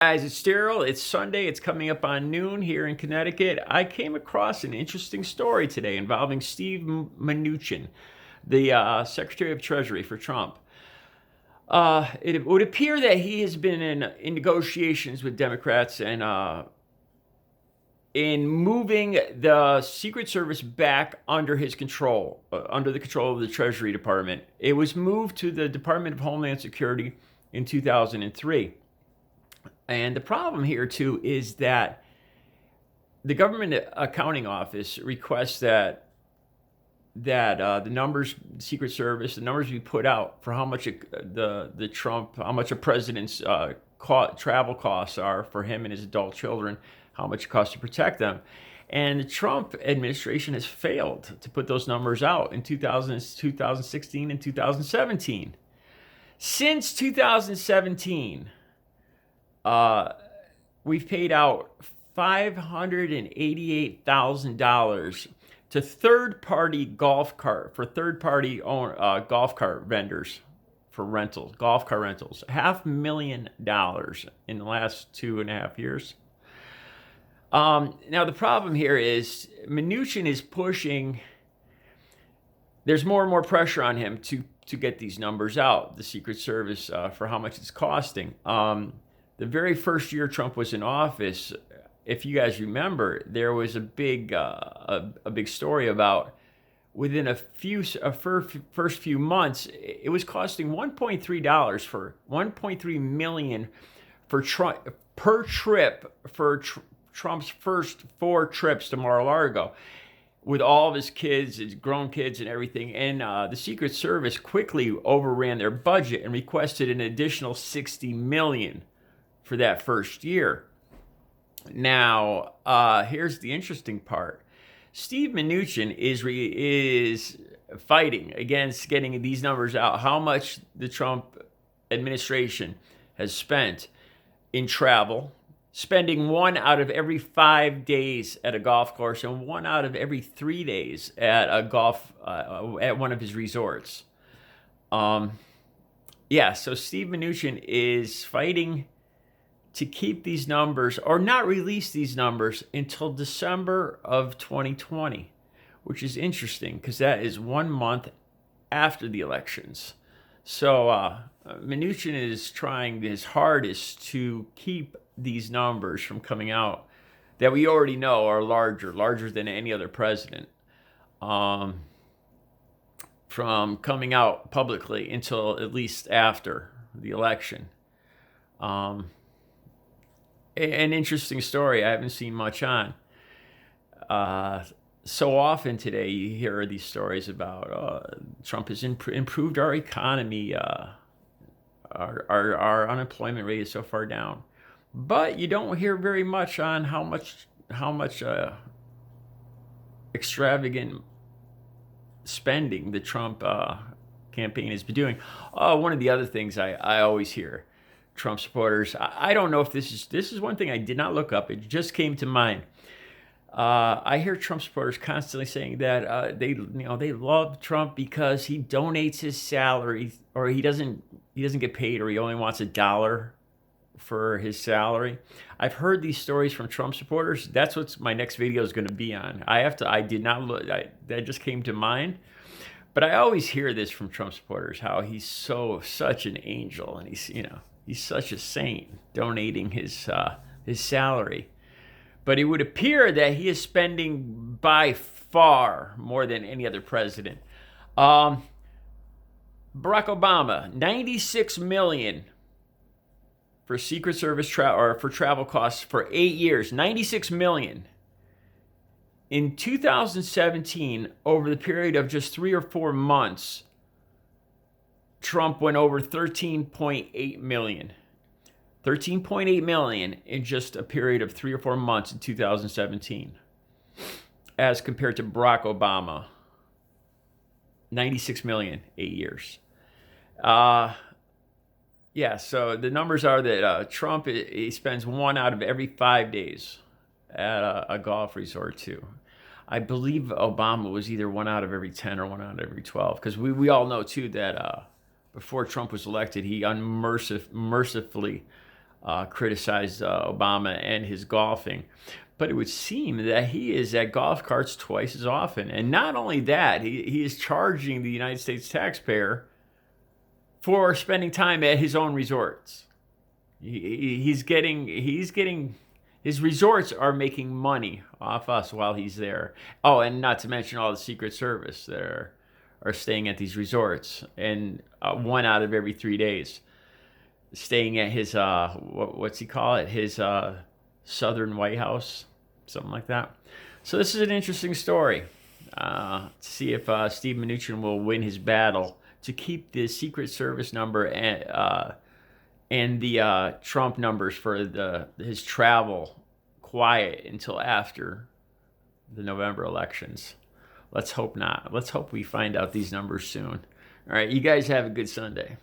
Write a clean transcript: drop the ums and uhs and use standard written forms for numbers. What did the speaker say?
Guys, it's Daryl. It's Sunday. It's coming up on noon here in Connecticut. I came across an interesting story today involving Steve Mnuchin, the Secretary of Treasury for Trump. It would appear that he has been in negotiations with Democrats and in moving the Secret Service back under his control, under the control of the Treasury Department. It was moved to the Department of Homeland Security in 2003. And the problem here, too, is that the Government Accounting Office requests that the numbers, Secret Service, the numbers we put out for how much how much a president's travel costs are for him and his adult children, how much it costs to protect them. And the Trump administration has failed to put those numbers out in 2016 and 2017. Since 2017, we've paid out $588,000 to third-party golf cart golf cart vendors for rentals, golf car rentals. $500,000 in the last 2.5 years. Now the problem here is Mnuchin is pushing. There's more and more pressure on him to get these numbers out, the Secret Service, for how much it's costing. The very first year Trump was in office, if you guys remember, there was a big story about within first few months, it was costing $1.3 million for per trip for Trump's first 4 trips to Mar-a-Lago, with all of his kids, his grown kids and everything. And the Secret Service quickly overran their budget and requested an additional $60 million for that first year. Now, here's the interesting part. Steve Mnuchin is fighting against getting these numbers out, how much the Trump administration has spent in travel, spending 1 out of every 5 days at a golf course and 1 out of every 3 days at a at one of his resorts. So Steve Mnuchin is fighting to keep these numbers or not release these numbers until December of 2020, which is interesting because that is 1 month after the elections. So Mnuchin is trying his hardest to keep these numbers from coming out that we already know are larger than any other president, from coming out publicly until at least after the election. An interesting story I haven't seen much on. So often today you hear these stories about Trump has improved our economy, our unemployment rate is so far down, but you don't hear very much on how much extravagant spending the Trump campaign has been doing. One of the other things I always hear Trump supporters, I don't know if this is one thing I did not look up. It just came to mind. I hear Trump supporters constantly saying that they love Trump because he donates his salary, or he doesn't get paid, or he only wants $1 for his salary. I've heard these stories from Trump supporters. That's what my next video is going to be on. I did not look. That just came to mind. But I always hear this from Trump supporters, how he's such an angel, and he's such a saint, donating his salary. But it would appear that he is spending by far more than any other president. Barack Obama, $96 million for Secret Service for travel costs for 8 years. $96 million. In 2017, over the period of just 3 or 4 months, Trump went over $13.8 million. $13.8 million in just a period of 3 or 4 months in 2017, as compared to Barack Obama, $96 million, 8 years. So the numbers are that Trump, he spends 1 out of every 5 days at a golf resort too. I believe Obama was either 1 out of every 10 or 1 out of every 12, because we all know too that before Trump was elected, he unmercifully criticized Obama and his golfing. But it would seem that he is at golf carts twice as often. And not only that, he is charging the United States taxpayer for spending time at his own resorts. He's getting his resorts are making money off us while he's there. Oh, and not to mention all the Secret Service that are staying at these resorts, and 1 out of every 3 days staying at his what's he call it, his Southern White House, something like that. So this is an interesting story to see if Steve Mnuchin will win his battle to keep the Secret Service number and the Trump numbers for his travel quiet until after the November elections. Let's hope not. Let's hope we find out these numbers soon. All right, you guys have a good Sunday.